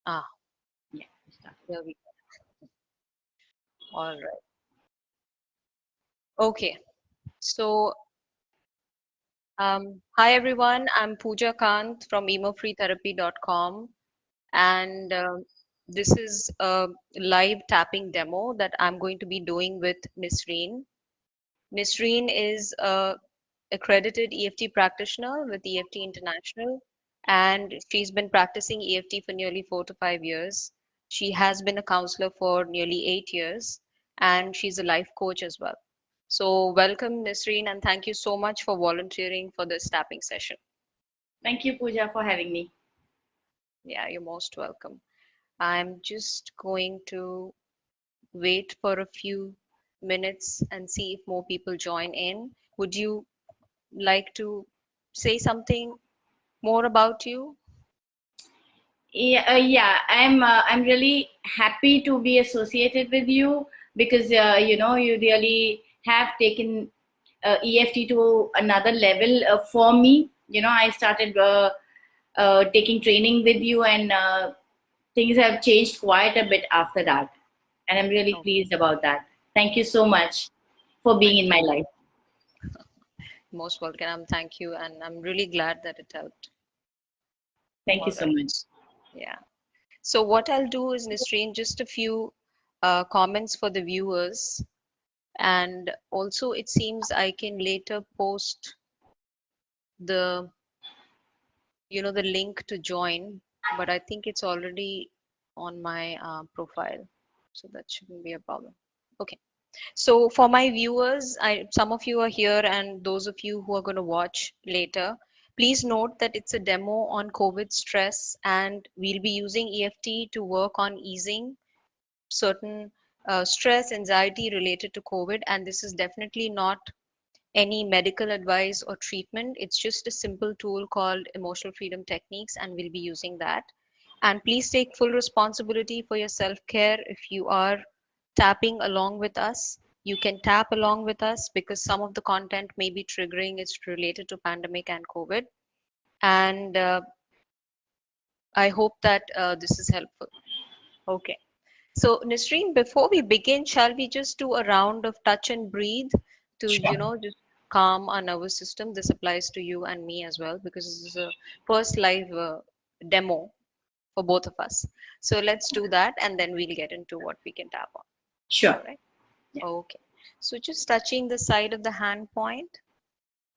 Ah, Yeah, start. here we go. All right. Okay. So, hi everyone. I'm Puja Kanth from emofreetherapy.com, and this is a live tapping demo that I'm going to be doing with Nisrin. Nisrin is a accredited EFT practitioner with EFT International, and she's been practicing EFT for nearly 4 to 5 years. She has been a counselor for nearly 8 years, and she's a life coach as well. So, welcome, Nisreen, and thank you so much for volunteering for this tapping session. Thank you, Pooja, for having me. Yeah, you're most welcome. I'm just going to wait for a few minutes and see if more people join in. Would you like to say something more about you? Yeah, I'm really happy to be associated with you because you really have taken EFT to another level for me. I started taking training with you, and things have changed quite a bit after that, and I'm really Oh, pleased about that. Thank you so much for being thank in you. my life. Most welcome. Thank you. And I'm really glad that it helped. Thank you All so right. much. Yeah. So what I'll do is, Nisreen, just a few comments for the viewers. And also it seems I can later post the, the link to join, but I think it's already on my profile. So that shouldn't be a problem. Okay. So for my viewers, some of you are here and those of you who are going to watch later, please note that it's a demo on COVID stress and we'll be using EFT to work on easing certain stress, anxiety related to COVID. And this is definitely not any medical advice or treatment. It's just a simple tool called emotional freedom techniques, and we'll be using that. And please take full responsibility for your self care. If you are tapping along with us, you can tap along with us because some of the content may be triggering. It's related to pandemic and COVID. And I hope that this is helpful. Okay. So, Nisreen, before we begin, shall we just do a round of touch and breathe to, Sure. just calm our nervous system? This applies to you and me as well because this is a first live demo for both of us. So let's do that and then we'll get into what we can tap on. Sure. All right. Yeah. Okay. So just touching the side of the hand point,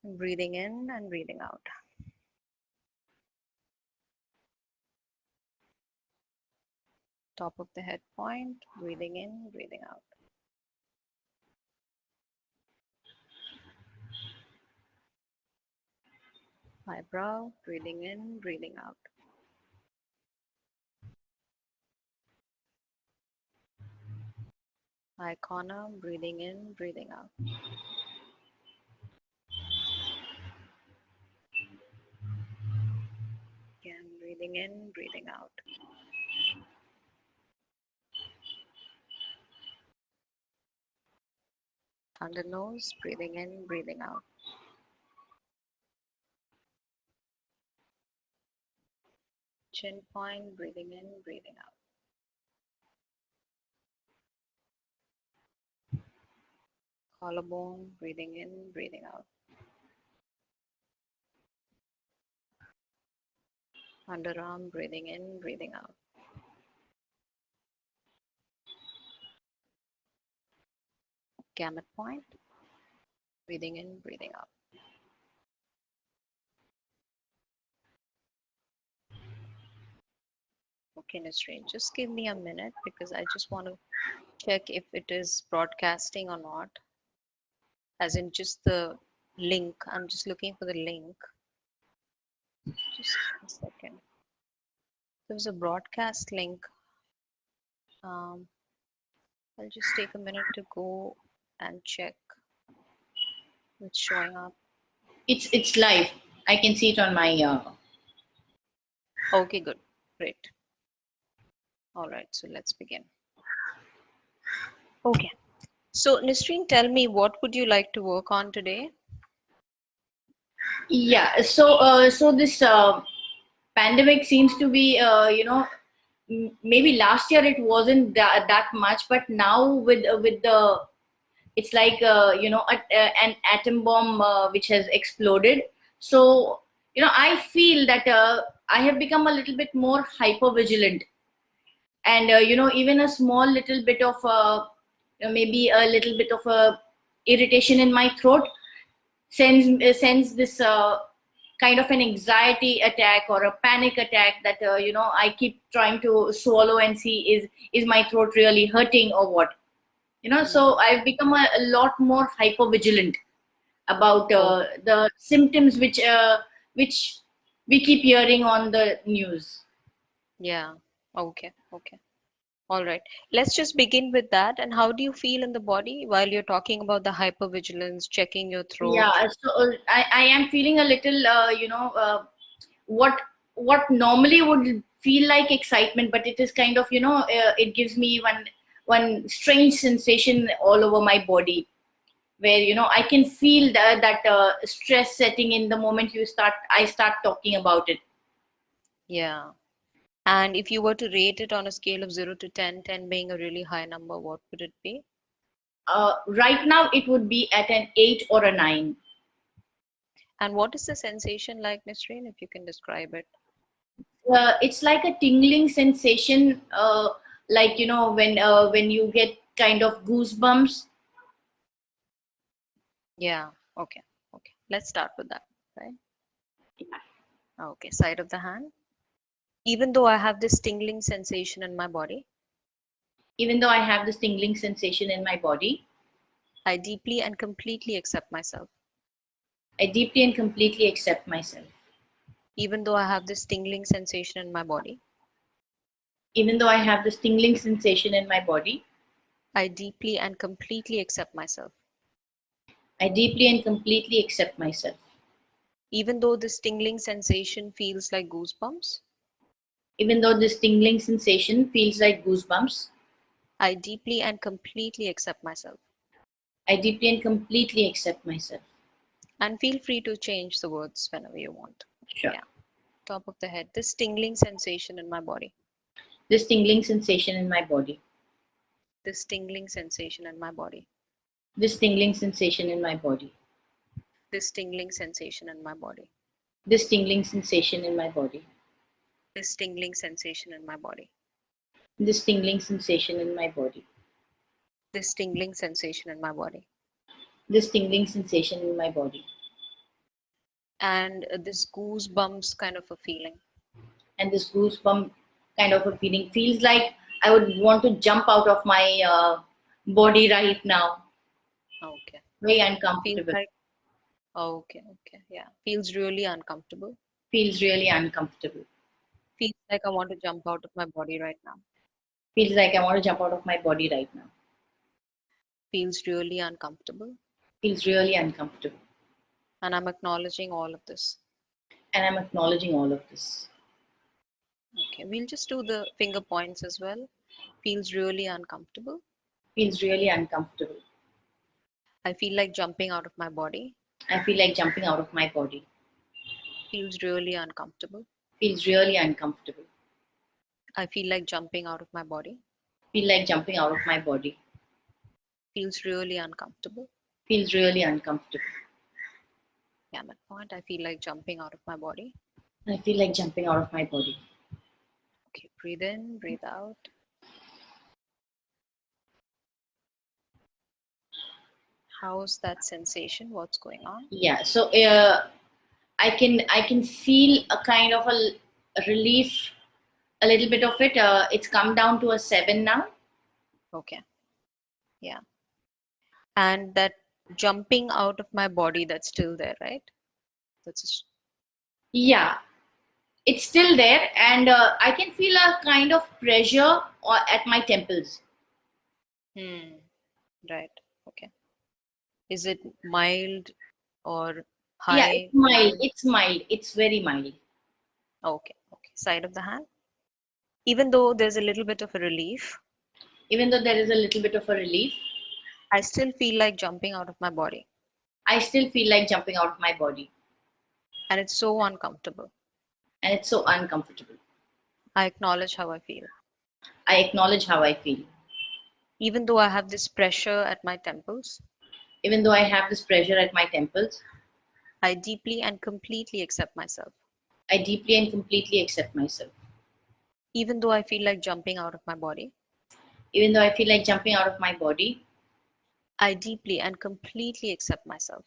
breathing in and breathing out. Top of the head point, breathing in, breathing out. Eyebrow, breathing in, breathing out. Eye corner, breathing in, breathing out. Again, breathing in, breathing out. Under nose, breathing in, breathing out. Chin point, breathing in, breathing out. Collarbone, breathing in, breathing out. Underarm, breathing in, breathing out. Gamut point, breathing in, breathing out. Okay, Nisreen, just give me a minute because I just want to check if it is broadcasting or not, as in just the link. I'm just looking for the link. Just a second. There was a broadcast link. Um, I'll just take a minute to go and check what's showing up. It's live. I can see it on my. Okay, good. Great. All right, so let's begin. Okay. So, Nisreen, tell me, what would you like to work on today? Yeah. So this pandemic seems to be maybe last year it wasn't that much, but now with the, it's like an atom bomb which has exploded. So I feel that I have become a little bit more hyper vigilant, and even a small little bit of maybe a little bit of a irritation in my throat sends this kind of an anxiety attack or a panic attack, that I keep trying to swallow and see, is my throat really hurting or what. So I've become a lot more hyper vigilant about Oh, the symptoms which we keep hearing on the news. yeah. Okay. Okay. All right. Let's just begin with that. And how do you feel in the body while you're talking about the hypervigilance, checking your throat? Yeah, so I am feeling a little, what normally would feel like excitement, but it is kind of, it gives me one strange sensation all over my body, where I can feel that stress setting in the moment I start talking about it. Yeah. And if you were to rate it on a scale of 0 to 10, 10 being a really high number, what would it be? Right now, it would be at an 8 or a 9. And what is the sensation like, Nisreen, if you can describe it? It's like a tingling sensation, like when you get kind of goosebumps. Yeah. Okay. Okay. Let's start with that, right? Okay. Side of the hand. Even though I have this tingling sensation in my body, Even though I have this tingling sensation in my body, I deeply and completely accept myself. I deeply and completely accept myself. Even though I have this tingling sensation in my body, Even though I have this tingling sensation in my body, I deeply and completely accept myself. I deeply and completely accept myself. Even though this tingling sensation feels like goosebumps, Even though this tingling sensation feels like goosebumps, I deeply and completely accept myself. I deeply and completely accept myself. And feel free to change the words whenever you want. Sure. Yeah. Top of the head. This tingling sensation in my body. This tingling sensation in my body. This tingling sensation in my body. This tingling sensation in my body. This tingling sensation in my body. This tingling sensation in my body. This tingling sensation in my body. This tingling sensation in my body. This tingling sensation in my body. This tingling sensation in my body. And this goosebumps kind of a feeling. And this goosebump kind of a feeling feels like I would want to jump out of my body right now. Okay. Very Okay. Feels uncomfortable. like, okay. Okay. Yeah. Feels really uncomfortable. Feels really uncomfortable. Feels like I want to jump out of my body right now. Feels like I want to jump out of my body right now. Feels really uncomfortable. Feels really uncomfortable. And I'm acknowledging all of this. And I'm acknowledging all of this. Okay. We'll just do the finger points as well. Feels really uncomfortable. Feels really uncomfortable. I feel like jumping out of my body. I feel like jumping out of my body. Feels really uncomfortable. Feels really uncomfortable. I feel like jumping out of my body. Feel like jumping out of my body. Feels really uncomfortable. Feels really uncomfortable. Yeah, at that point, I feel like jumping out of my body. I feel like jumping out of my body. Okay, breathe in, breathe out. How's that sensation? What's going on? Yeah. So I can feel a kind of a relief, a little bit of it. It's come down to a 7 now. Okay, yeah. And that jumping out of my body, that's still there, right? That's just, Yeah, it's still there, and I can feel a kind of pressure at my temples. hmm, right. Okay. Is it mild or Yeah, it's high, mild. mild? It's mild. It's very mild. Okay, okay. Side of the hand. Even though there's a little bit of a relief, Even though there is a little bit of a relief, I still feel like jumping out of my body. I still feel like jumping out of my body, And it's so uncomfortable. and it's so uncomfortable. I acknowledge how I feel. I acknowledge how I feel. Even though I have this pressure at my temples, Even though I have this pressure at my temples, I deeply and completely accept myself. I deeply and completely accept myself. Even though I feel like jumping out of my body, Even though I feel like jumping out of my body, I deeply and completely accept myself.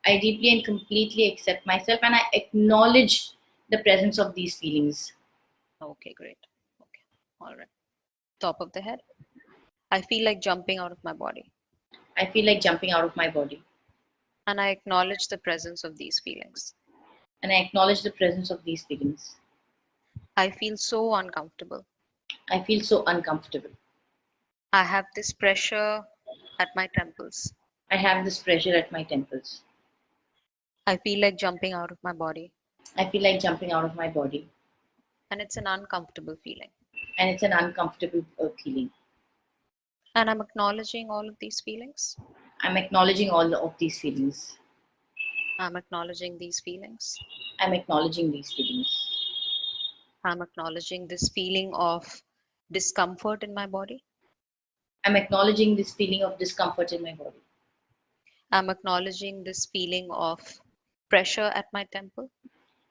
I deeply and completely accept myself, and I acknowledge the presence of these feelings. Okay, great. Okay, all right. Top of the head. I feel like jumping out of my body, I feel like jumping out of my body, and I acknowledge the presence of these feelings. and I acknowledge the presence of these feelings. I feel so uncomfortable. I feel so uncomfortable. I have this pressure at my temples. I have this pressure at my temples. I feel like jumping out of my body, I feel like jumping out of my body, and it's an uncomfortable feeling. and it's an uncomfortable feeling. And I'm acknowledging all of these feelings. I'm acknowledging all of these feelings. I'm acknowledging these feelings. I'm acknowledging these feelings. I'm acknowledging this feeling of discomfort in my body. I'm acknowledging this feeling of discomfort in my body. I'm acknowledging this feeling of pressure at my temple.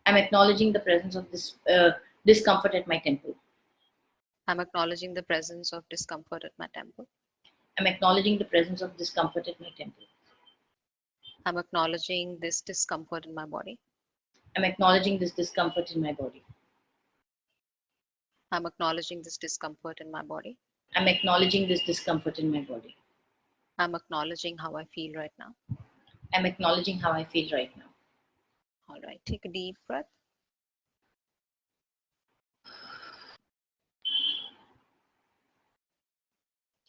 I'm acknowledging the presence of this discomfort at my temple. I'm acknowledging the presence of discomfort at my temple. I'm acknowledging the presence of discomfort at my temple. I'm acknowledging this discomfort in my body. I'm acknowledging this discomfort in my body. I'm acknowledging this discomfort in my body. I'm acknowledging this discomfort in my body. I'm acknowledging how I feel right now. I'm acknowledging how I feel right now. All right, take a deep breath.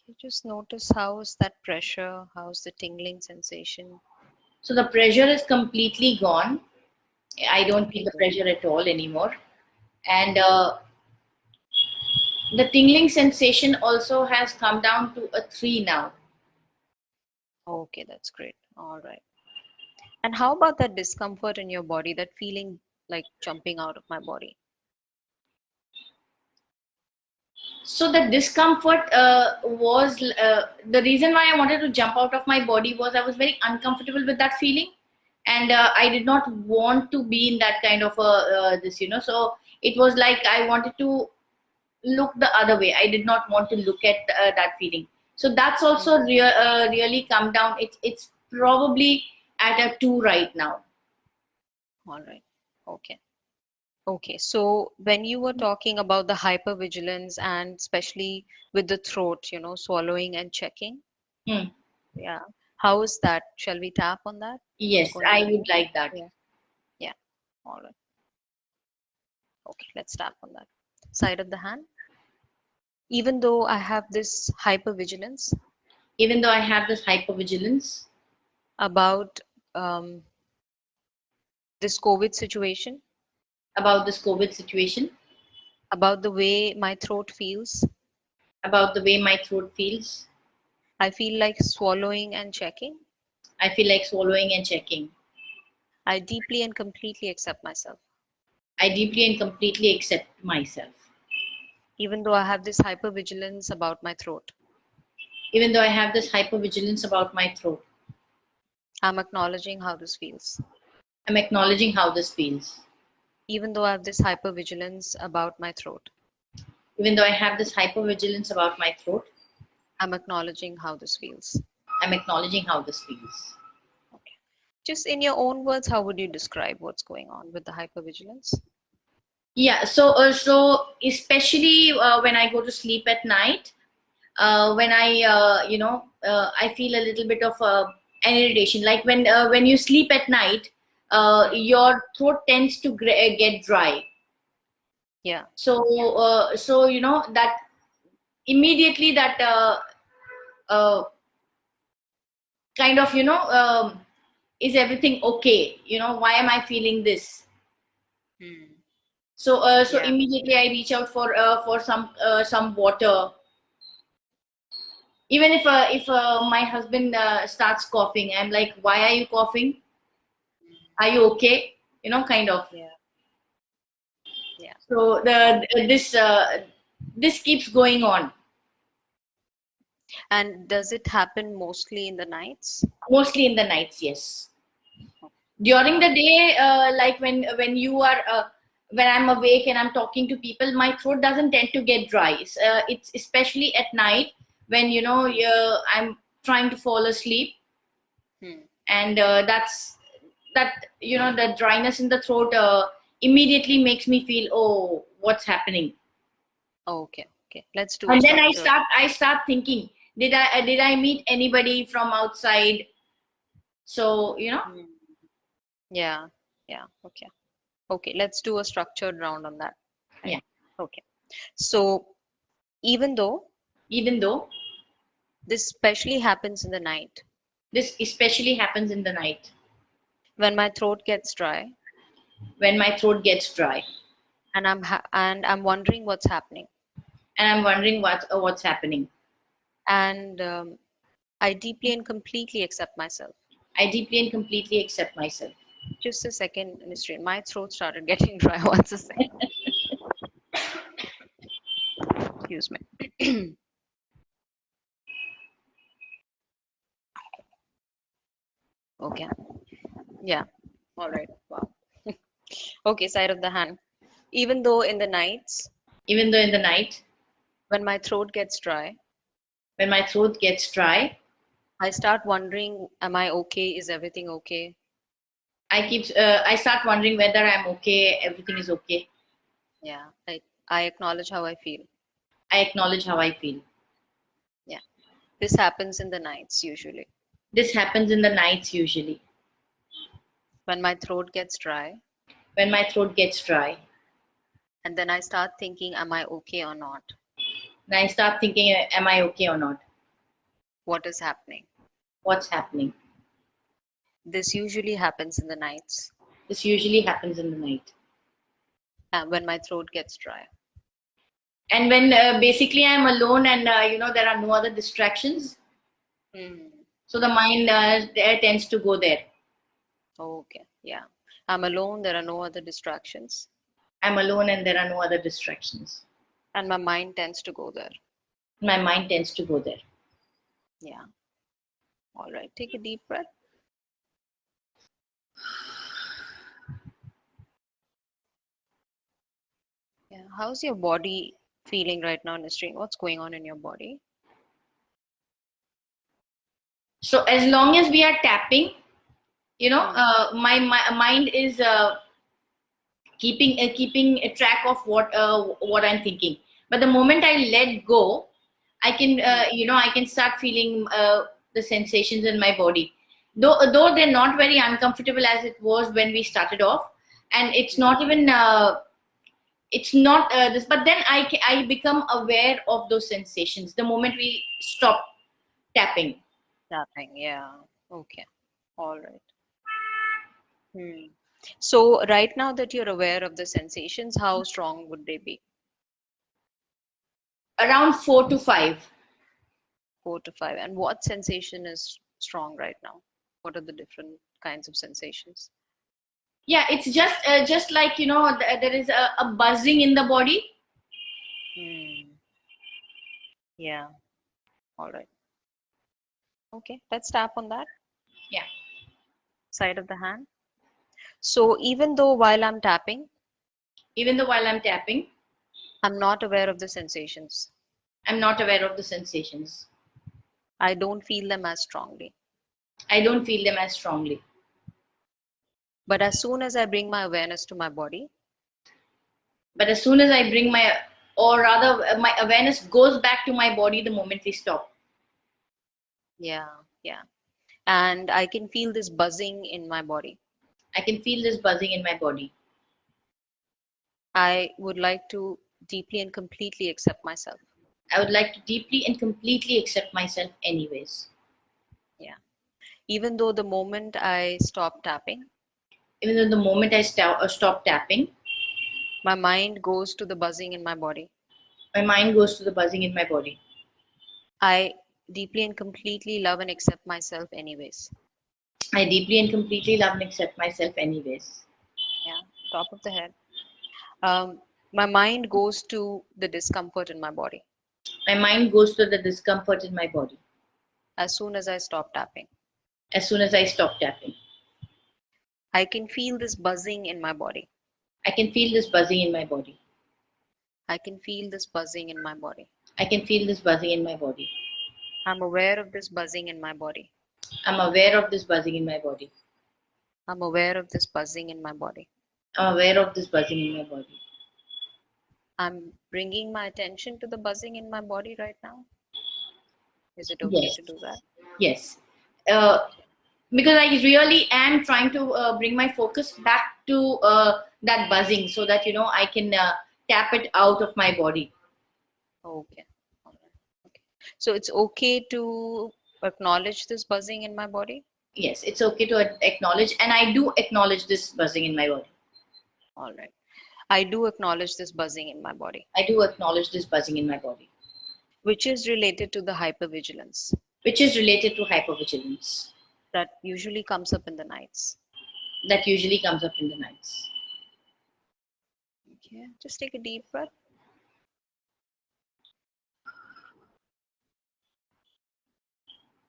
You just notice how's that pressure, how's the tingling sensation. So the pressure is completely gone. I don't feel Okay, the good. pressure at all anymore. And the tingling sensation also has come down to a 3 now. Okay, that's great. All right. And how about that discomfort in your body, that feeling like jumping out of my body? So the discomfort was the reason why I wanted to jump out of my body was I was very uncomfortable with that feeling, and I did not want to be in that kind of this. So it was like I wanted to look the other way. I did not want to look at that feeling. So that's also Hmm. really come down. It's probably at a 2 right now. All right. Okay. Okay. So when you were talking about the hypervigilance and especially with the throat, swallowing and checking, Hmm. yeah. How is that? Shall we tap on that? What's Yes, going I on would there? like that. Yeah. Yeah. All right. Okay. Let's tap on that. Side of the hand. Even though I have this hypervigilance Even though I have this hypervigilance about um, this COVID situation, about this COVID situation, about the way my throat feels, about the way my throat feels, I feel like swallowing and checking. I feel like swallowing and checking. I deeply and completely accept myself. I deeply and completely accept myself. Even though I have this hypervigilance about my throat, Even though I have this hypervigilance about my throat, I'm acknowledging how this feels. I'm acknowledging how this feels. Even though I have this hypervigilance about my throat, Even though I have this hypervigilance about my throat, I'm acknowledging how this feels. I'm acknowledging how this feels. Okay. Just in your own words, how would you describe what's going on with the hypervigilance? Yeah, so especially when I go to sleep at night, when I feel a little bit of an irritation. Like when you sleep at night, Hmm. your throat tends to get dry. Yeah. So that immediately that kind of is everything okay? Why am I feeling this? Hmm. So Yeah. immediately I reach out for some water. Even if my husband starts coughing, I'm like, why are you coughing? Hmm. Are you okay? Kind of. Yeah. Yeah. So this keeps going on. And does it happen mostly in the nights? Mostly in the nights, yes. During the day, like when you are when I'm awake and I'm talking to people, my throat doesn't tend to get dry. It's especially at night when I'm trying to fall asleep, Hmm. and that the dryness in the throat immediately makes me feel, oh, what's happening? Okay. Okay. Let's do a And then structure. I start thinking, did I meet anybody from outside? So Hmm. Yeah. Yeah. Okay. Okay. Let's do a structured round on that. Right. yeah. Okay. So even though Even though this especially happens in the night, this especially happens in the night, when my throat gets dry when my throat gets dry, and I'm wondering what's happening, and I'm wondering what's happening. and I deeply and completely accept myself. I deeply and completely accept myself. Just a second, Nisrin. My throat started getting dry. Once a second. Excuse me. Okay. Yeah. All right. Wow. Okay. Side of the hand. Even though in the nights Even though in the night, when my throat gets dry, when my throat gets dry, I start wondering, am I okay? Is everything okay? I start wondering whether I'm okay, everything is okay. Yeah. I acknowledge how I feel. I acknowledge how I feel. Yeah. This happens in the nights usually. This happens in the nights usually. When my throat gets dry, When my throat gets dry, and then I start thinking, am I okay or not? and I start thinking, am I okay or not? What is happening? What's happening? This usually happens in the nights This usually happens in the night. when my throat gets dry. And when basically I'm alone and there are no other distractions, Hmm. so the mind there tends to go there. Okay, yeah. I'm alone, there are no other distractions, I'm alone and there are no other distractions. and my mind tends to go there. My mind tends to go there. Yeah. All right, take a deep breath. Yeah. How's your body feeling right now, Nisreen? What's going on in your body? So as long as we are tapping, Hmm. my mind is keeping a track of what I'm thinking. But the moment I let go, I can Hmm. I can start feeling the sensations in my body. Though they're not very uncomfortable as it was when we started off, and it's Hmm. not even it's not this. But then I become aware of those sensations the moment we stop tapping. Nothing. Yeah. Okay. All right. Hmm. So right now that you're aware of the sensations, how strong would they be? Around 4 to 5. 4 to 5. And what sensation is strong right now? What are the different kinds of sensations? Yeah, it's just like there is a buzzing in the body. Hmm. Yeah. All right. Okay. Let's tap on that Yeah. side of the hand. So even though while I'm tapping, Even though while I'm tapping, I'm not aware of the sensations. I'm not aware of the sensations. I don't feel them as strongly. I don't feel them as strongly. But as soon as I bring my awareness to my body, But as soon as I bring or rather, my awareness goes back to my body the moment we stop. yeah, yeah. And I can feel this buzzing in my body. I can feel this buzzing in my body. I would like to deeply and completely accept myself. I would like to deeply and completely accept myself, anyways. Yeah. Even though the moment I stop tapping, Even though the moment I stop tapping, my mind goes to the buzzing in my body. my mind goes to the buzzing in my body. I deeply and completely love and accept myself, anyways. I deeply and completely love and accept myself, anyways. Yeah. Top of the head. Um, My mind goes to the discomfort in my body My mind goes to the discomfort in my body as soon as I stop tapping. as soon as I stop tapping. I can feel this buzzing in my body. I can feel this buzzing in my body. I can feel this buzzing in my body. I can feel this buzzing in my body. I'm aware of this buzzing in my body. I'm aware of this buzzing in my body. I'm aware of this buzzing in my body. I'm aware of this buzzing in my body. I'm bringing my attention to the buzzing in my body right now. Is it okay Yes, to do that? yes. Because I really am trying to bring my focus back to that buzzing so that, I can tap it out of my body. Okay. All right. Okay. So it's okay to acknowledge this buzzing in my body? Yes, it's okay to acknowledge, and I do acknowledge this buzzing in my body. All right. I do acknowledge this buzzing in my body, I do acknowledge this buzzing in my body, which is related to the hypervigilance which is related to hypervigilance that usually comes up in the nights. that usually comes up in the nights. Okay. Just take a deep breath.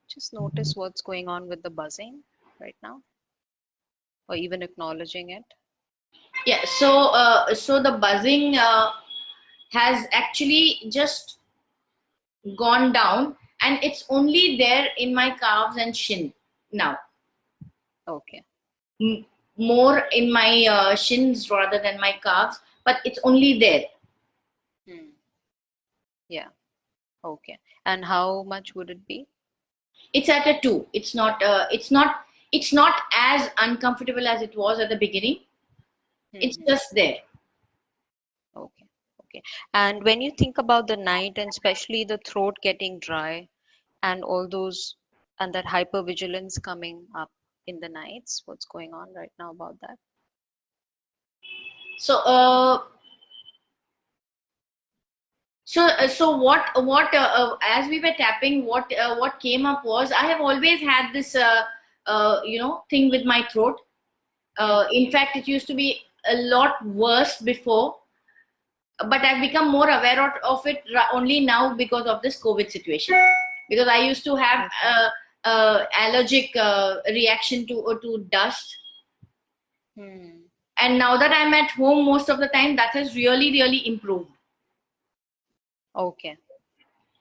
Just notice what's going on with the buzzing right now, or even acknowledging it. Yeah, so the buzzing has actually just gone down, and it's only there in my calves and shin now. Okay. M- More in my shins rather than my calves, but it's only there. Hmm. Yeah. Okay. And how much would it be? It's at a 2. It's not as uncomfortable as it was at the beginning. It's Hmm. just there. Okay. Okay. And when you think about the night and especially the throat getting dry and all those and that hypervigilance coming up in the nights, what's going on right now about that? So so as we were tapping, what came up was, I have always had this thing with my throat. Hmm. In fact, it used to be a lot worse before, but I've become more aware of it only now because of this COVID situation. Because I used to have Okay. allergic reaction to dust, Hmm. and now that I'm at home most of the time, that has really really improved. Okay.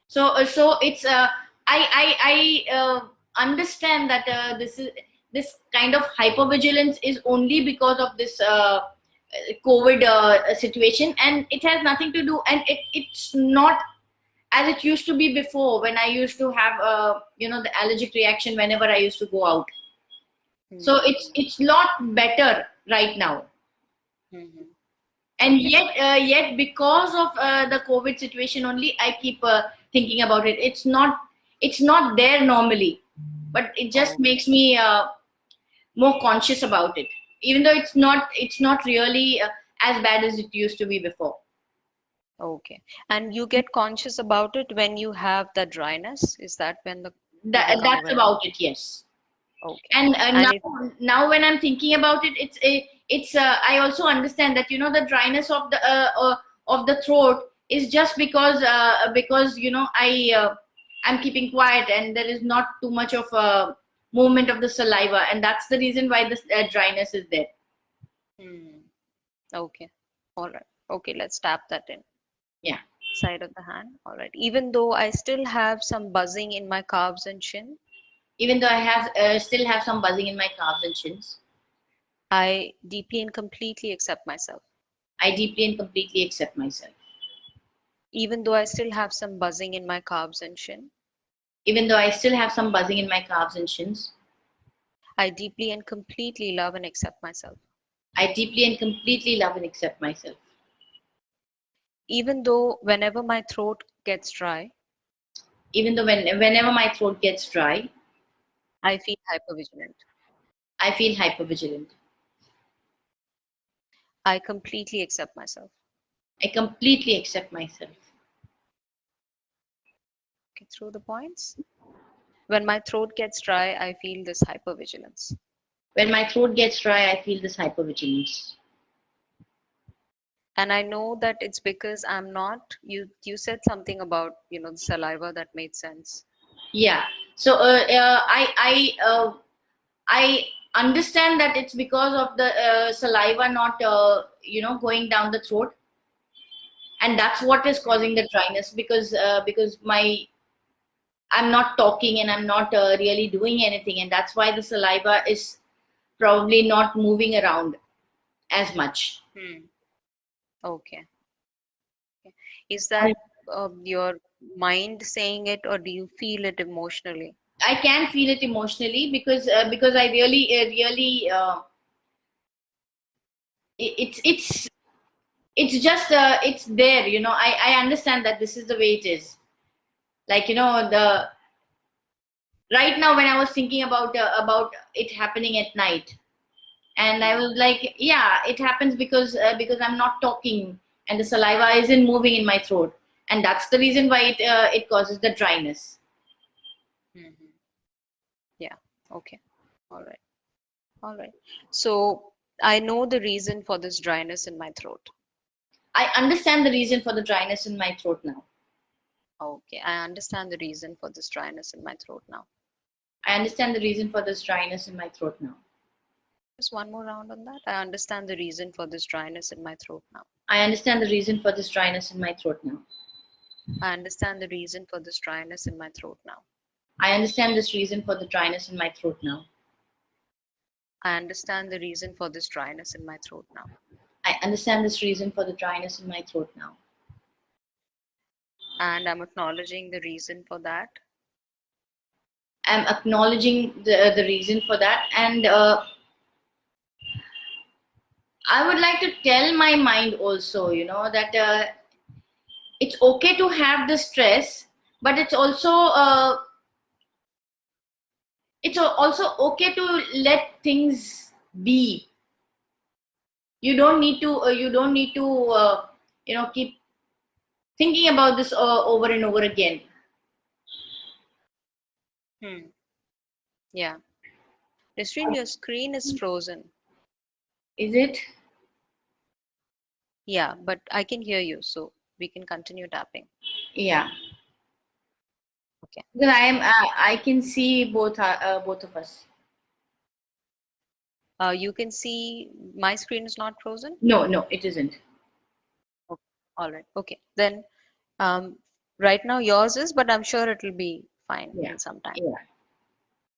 So it's I understand that this kind of hypervigilance is only because of this COVID situation, and it has nothing to do, and it's not as it used to be before, when I used to have the allergic reaction whenever I used to go out. So Hmm. it's lot better right now. Hmm. And Okay. yet because of the COVID situation only, I keep thinking about it. It's not there normally, but it just Okay. makes me more conscious about it, even though it's not really as bad as it used to be before. Okay. And you get conscious about it when you have the dryness? Is that when you become That's aware of? about it, yes. Okay. And And now if now when I'm thinking about it, it's I also understand that the dryness of the throat is just because I'm keeping quiet, and there is not too much of a movement of the saliva, and that's the reason why this dryness is there. hmm, okay. All right. Okay, let's tap that in. Yeah. Side of the hand. All right. Even though I still have some buzzing in my calves and shin, Even though I have still have some buzzing in my calves and shins, I deeply and completely accept myself. I deeply and completely accept myself. Even though I still have some buzzing in my calves and shin, Even though I still have some buzzing in my calves and shins, I deeply and completely love and accept myself. I deeply and completely love and accept myself. Even though whenever my throat gets dry, Even though whenever my throat gets dry, I feel hypervigilant. I feel hypervigilant. I completely accept myself. I completely accept myself. Okay, through the points. When my throat gets dry, I feel this hypervigilance. When my throat gets dry, I feel this hypervigilance. And I know that it's because I'm not, you said something about, the saliva that made sense. Yeah. So I understand that it's because of the saliva not going down the throat, and that's what is Hmm. causing the dryness, because my I'm not talking and I'm not really doing anything, and that's why the saliva is probably not moving around as much. Hmm. Okay. Okay. Is that your mind saying it, or do you feel it emotionally? I can feel it emotionally because I really it's it's just it's there, I understand that this is the way it is, like the right now when I was thinking about it happening at night, and I Hmm. was like, yeah, it happens because I'm not talking and the saliva isn't moving in my throat, and that's the reason why it causes the dryness. Hmm. Yeah. Okay. All right. All right. So I know the reason for this dryness in my throat. I understand the reason for the dryness in my throat now. Okay. I understand the reason for this dryness in my throat now. I understand the reason for this dryness in my throat now. Just one more round on that. I understand the reason for this dryness in my throat now. I understand the reason for this dryness in my throat now. I understand the reason for this dryness in my throat now. I understand this reason for the dryness in my throat now. I understand the reason for this dryness in my throat now. I understand this reason for the dryness in my throat now. And I'm acknowledging the reason for that. I'm acknowledging the reason for that, and I would like to tell my mind also, that it's okay to have the stress, but it's also okay to let things be. You don't need to keep thinking about this over and over again. Hmm. Yeah. Nisrin, your screen is frozen. Is it? Yeah, but I can hear you, so we can continue tapping. Yeah. Okay. Because I can see both of us. You can see my screen is not frozen? No, no, it isn't. Okay. All right. Okay. Then right now yours is, but I'm sure it'll be fine Yeah, in some time. yeah.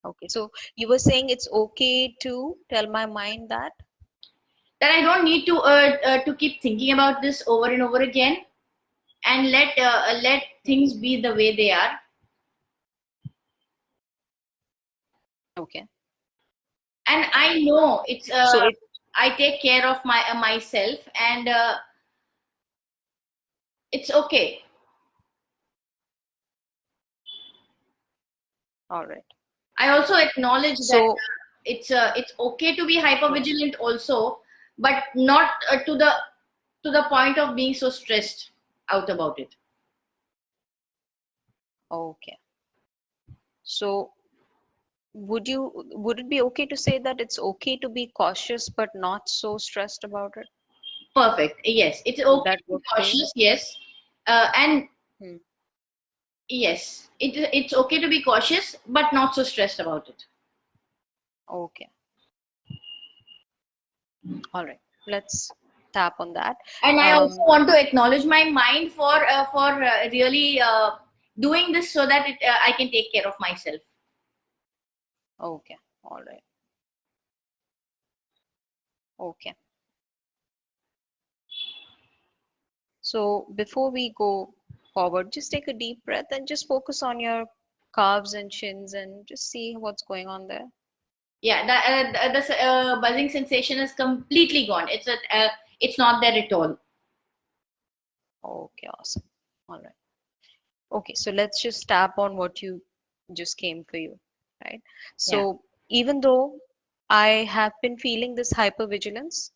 Okay. So you were saying it's okay to tell my mind that? That I don't need to keep thinking about this over and over again, and let Hmm. things be the way they are. Okay. And All I right. know it's So it, I take care of myself, and it's okay. all right. I also acknowledge that So it's okay to be yeah. hypervigilant also, but not to the point of being so stressed out about it. Okay. So would it be okay to say that it's okay to be cautious but not so stressed about it? Perfect. Yes, it's Would okay that to be work for you? cautious. Yes, and Hmm. yes, it's okay to be cautious, but not so stressed about it. Okay. All right. Let's tap on that. And I also Um, want to acknowledge my mind for really doing this so that I can take care of myself. okay. All right. Okay. So before we go forward, just take a deep breath and just focus on your calves and shins and just see what's going on there. Yeah, the buzzing sensation is completely gone. It's not there at all. Okay, awesome. All right. Okay, so let's just tap on what you just came for you, right? Yeah. So even though I have been feeling this hypervigilance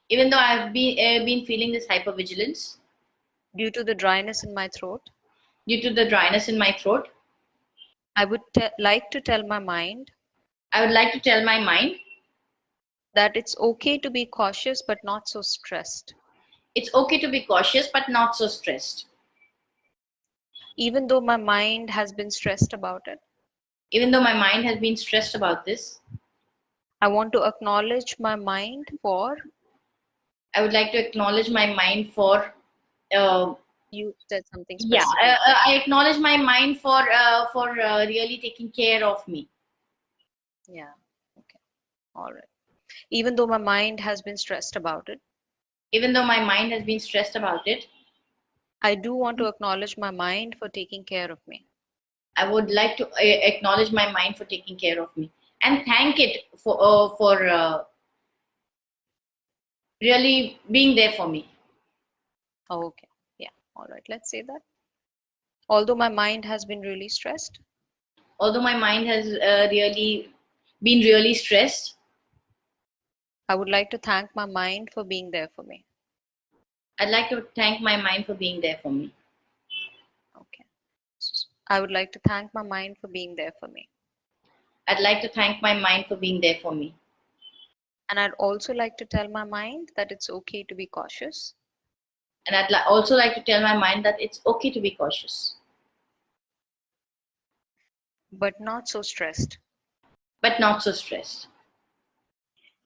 Even though I've been feeling this hypervigilance due to the dryness in my throat, due to the dryness in my throat, I would like to tell my mind I would like to tell my mind that it's okay to be cautious but not so stressed. It's okay to be cautious, but not so stressed. Even though my mind has been stressed about it, Even though my mind has been stressed about this, I want to acknowledge my mind for, I would like to acknowledge my mind for, uh, you said something yeah, specific, yeah. I acknowledge my mind for really taking care of me. Yeah. Okay. All right. Even though my mind has been stressed about it, Even though my mind has been stressed about it, I do want to acknowledge my mind for taking care of me. I would like to acknowledge my mind for taking care of me and thank it for really being there for me. Okay. Yeah. All right. Let's say that. Although my mind has been really stressed, Although my mind has really been really stressed, I would like to thank my mind for being there for me. I'd like to thank my mind for being there for me. Okay. I would like to thank my mind for being there for me. I'd like to thank my mind for being there for me. And I'd also like to tell my mind that it's okay to be cautious, And also like to tell my mind that it's okay to be cautious, but not so stressed. but not so stressed.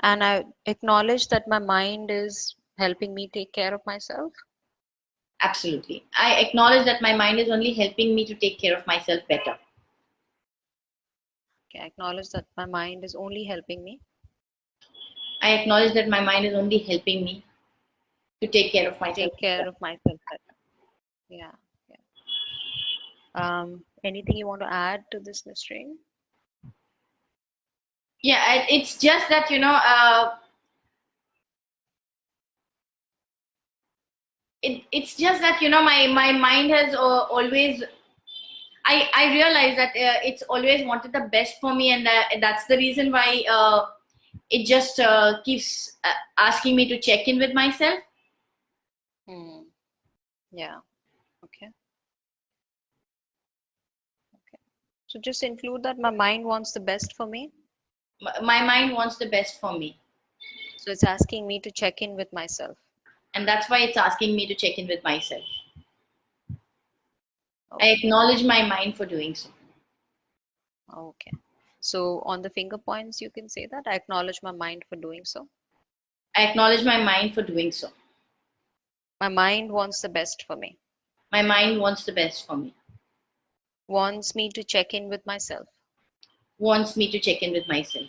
And I acknowledge that my mind is helping me take care of myself. Absolutely. I acknowledge that my mind is only helping me to take care of myself better. Okay, I acknowledge that my mind is only helping me I acknowledge that my mind is only helping me to take care of to myself take care better. of myself better. Yeah, yeah. Anything you want to add to this, Nisrin? Yeah, it's just that, it's just that, my mind has always, I realize that it's always wanted the best for me, and that's the reason why it just keeps asking me to check in with myself. Hmm. Yeah. Okay. Okay. So just include that my mind wants the best for me. My mind wants the best for me, So it's asking me to check in with myself. and that's why it's asking me to check in with myself. I Okay. acknowledge my mind for doing so. Okay. So on the finger points, you can say that I acknowledge my mind for doing so. I acknowledge my mind for doing so. My mind wants the best for me, My mind wants the best for me, wants me to check in with myself. wants me to check in with myself.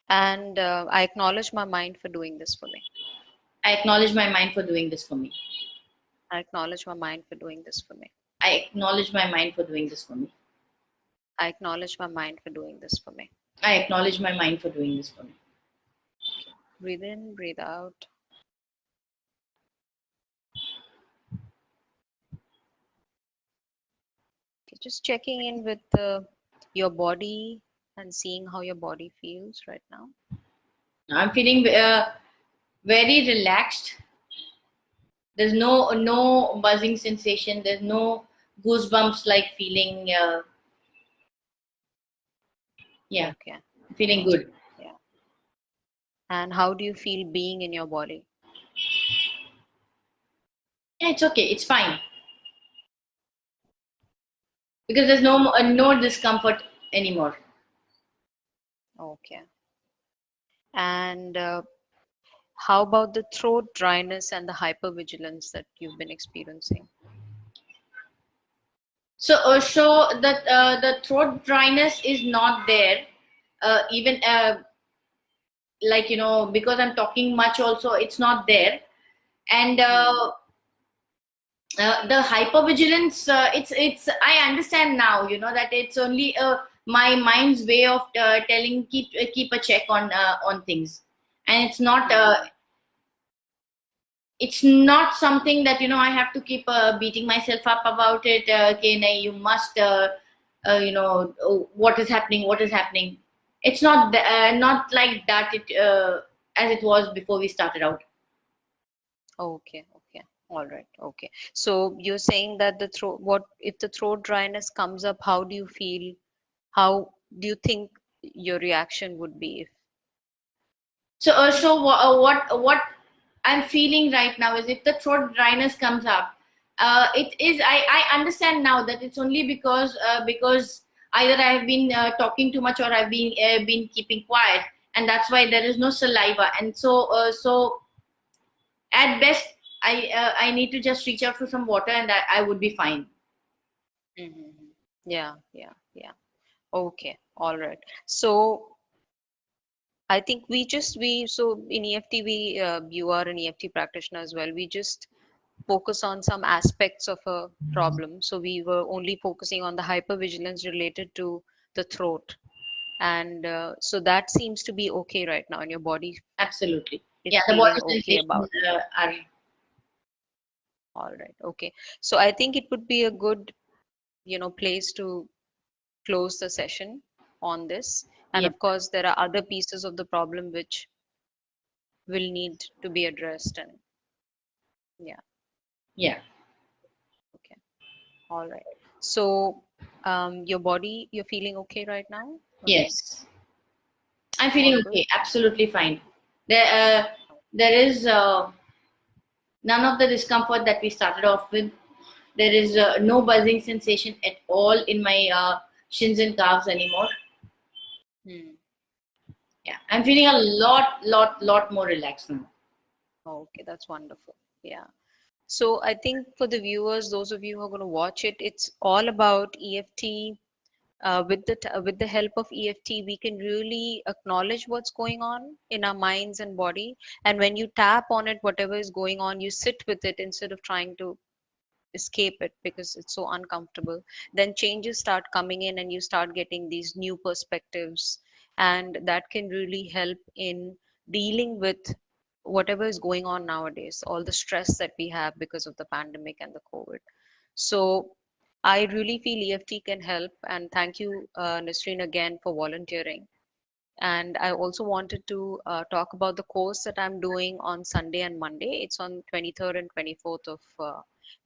And I acknowledge my mind for doing this for me. I acknowledge my mind for doing this for me. I acknowledge my mind for doing this for me. I acknowledge my mind for doing this for me. I acknowledge my mind for doing this for me. I acknowledge my mind for doing this for me. Okay. Breathe in, breathe out. Okay. Just checking in with your body and seeing how your body feels right now. I'm feeling very relaxed. There's no buzzing sensation. There's no goosebumps like feeling. Yeah, Okay. feeling All right. good. Yeah. And how do you feel being in your body? Yeah, it's okay. It's fine because there's no discomfort anymore. Okay. And how about the throat dryness and the hypervigilance that you've been experiencing? So the throat dryness is not there. Even like because I'm talking much, also it's not there. And Hmm. the hypervigilance, it's I understand now, that it's only my mind's way of telling keep a check on things, and Hmm. it's not something that I have to keep beating myself up about it. Okay, nahi, you must oh, what is happening. It's not like that, it as it was before we started out. Okay, okay. All right. Okay. So you're saying that the throat, what if the throat dryness comes up, how do you feel? How do you think your reaction would be if, So what I'm feeling right now is if the throat dryness comes up, it is. I understand now that it's only because either I have been talking too much or I've been keeping quiet, and that's why there is no saliva. And so at best, I need to just reach out for some water, and I would be fine. Mm-hmm. Yeah, yeah, yeah. Okay, all right. So I think so in EFT you are an EFT practitioner as well. We just focus on some aspects of a problem. So we were only focusing on the hypervigilance related to the throat, and so that seems to be okay right now, and your body Absolutely. is Yeah, the feeling body okay sensations about it. are. All right, okay. So I think it would be a good, place to close the session on this. And Yeah, of course, there are other pieces of the problem which will need to be addressed. And yeah, yeah. okay, all right. So, your body, you're feeling okay right now? Okay, Yes, I'm all feeling good. okay. Absolutely fine. There is none of the discomfort that we started off with. There is no buzzing sensation at all in my shins and calves anymore. Hmm. Yeah, I'm feeling a lot more relaxed now. Okay, that's wonderful. Yeah. So I think for the viewers, those of you who are going to watch it, it's all about EFT. With the help of EFT, we can really acknowledge what's going on in our minds and body. And when you tap on it, whatever is going on, you sit with it instead of trying to escape it because it's so uncomfortable. Then changes start coming in, and you start getting these new perspectives, and that can really help in dealing with whatever is going on nowadays, all the stress that we have because of the pandemic and the COVID. So I really feel EFT can help, and thank you, Nisreen, again for volunteering. And I also wanted to talk about the course that I'm doing on Sunday and Monday. It's on 23rd and 24th of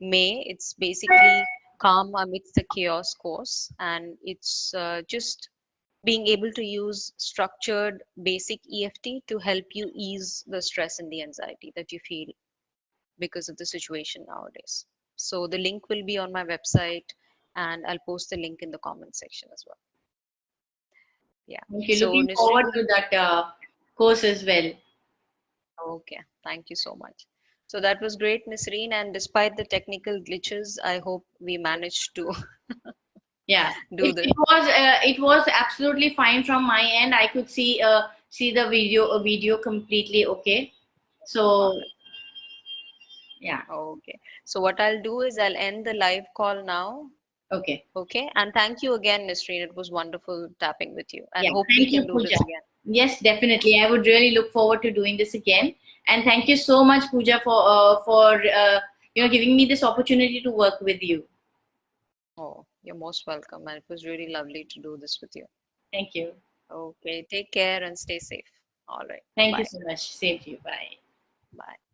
May. It's basically Calm Amidst the Chaos course, and it's just being able to use structured basic EFT to help you ease the stress and the anxiety that you feel because of the situation nowadays. So the link will be on my website, and I'll post the link in the comment section as well. Yeah. Okay, So looking forward Nisreen, to that course as well. okay, thank you so much. So that was great, Nisreen, and despite the technical glitches, I hope we managed to Yeah, do this. it was absolutely fine from my end. I could see the video completely okay. All So right. yeah, Okay. So what I'll do is I'll end the live call now. okay. Okay. And thank you again, Nisreen. It was wonderful tapping with you, and Yeah, hope we thank you, can do Pooja. this again. Yes, definitely. I would really look forward to doing this again. And thank you so much, Pooja, for giving me this opportunity to work with you. Oh, you're most welcome. And it was really lovely to do this with you. Thank you. Okay. Take care and stay safe. All right. Thank you Bye. so much. Same to you. Bye. Bye.